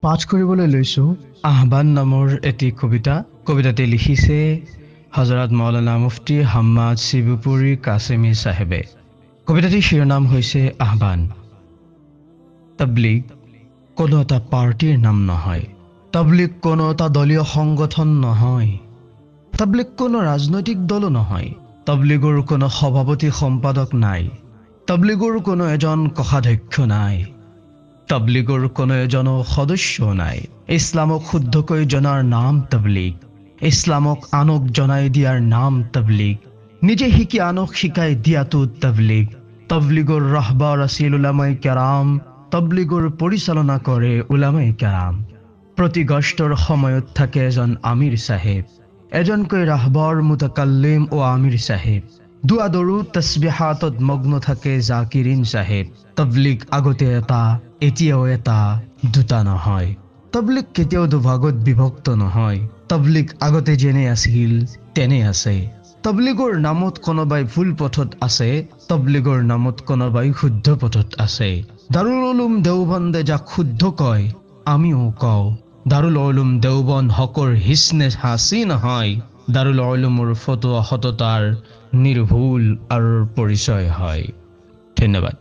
পাঠ কৰিবলৈ লৈছো আহ্বান নামৰ এটি কবিতা। কবিতাটি লিখিছে হজৰত মৌলানা মুফতি হাম্মাদ শিবপুৰী কাছিমি চাহেবে। কবিতাটিৰ শিৰোনাম হৈছে আহ্বান। তাবলিগ কোনো এটা পাৰ্টিৰ নাম নহয়। তাবলিগ কোনো এটা দলীয় সংগঠন নহয়। তাবলিগ কোনো ৰাজনৈতিক দলো নহয়। তাবলিগৰ কোনো সভাপতি সম্পাদক নাই। তাবলিগৰ কোনো এজন কোষাধ্যক্ষ নাই। তাবলিগৰ কোনো এজনো সদস্য নাই। ইছলামক শুদ্ধকৈ জনাৰ নাম তাবলিগ। ইছলামক আনক জনাই দিয়াৰ নাম তাবলিগ। নিজে শিকি আনক শিকাই দিয়াটো তাবলিগ। তাবলিগৰ ৰাহবাৰ আছিল উলামায়ে কেৰাম। তাবলিগৰ পৰিচালনা কৰে উলামায়ে কেৰাম। প্ৰতি গস্তৰ সময়ত থাকে এজন আমিৰ চাহেব, এজনকৈ ৰাহবাৰ মুতাকাল্লিম ও আমিৰ চাহেব। দুআ দৰুদ তাসবিহাতত মগ্ন থাকে জাকিৰিন চাহেব। তাবলিগ আগতে এটা, এতিয়াও এটা, দুটা নহয়। তাবলিগ কেতিয়াও দুভাগত বিভক্ত নহয়। তাবলিগ আগতে যেনে আছিল তেনে আছে। তাবলিগৰ নামত কোনোবাই ভুল পথত আছে, তাবলিগৰ নামত কোনোবাই শুদ্ধ পথত আছে। দাৰুল উলুম দেওবন্দে যাক শুদ্ধ কয়, আমিও কওঁ দাৰুল উলুম দেওবন্দ হকৰ হিছনে হাসি নহয়। দাৰুল উলুমৰ ফতোয়া সততাৰ নিৰ্ভুল আৰু পৰিচয় হয়। ধন্যবাদ।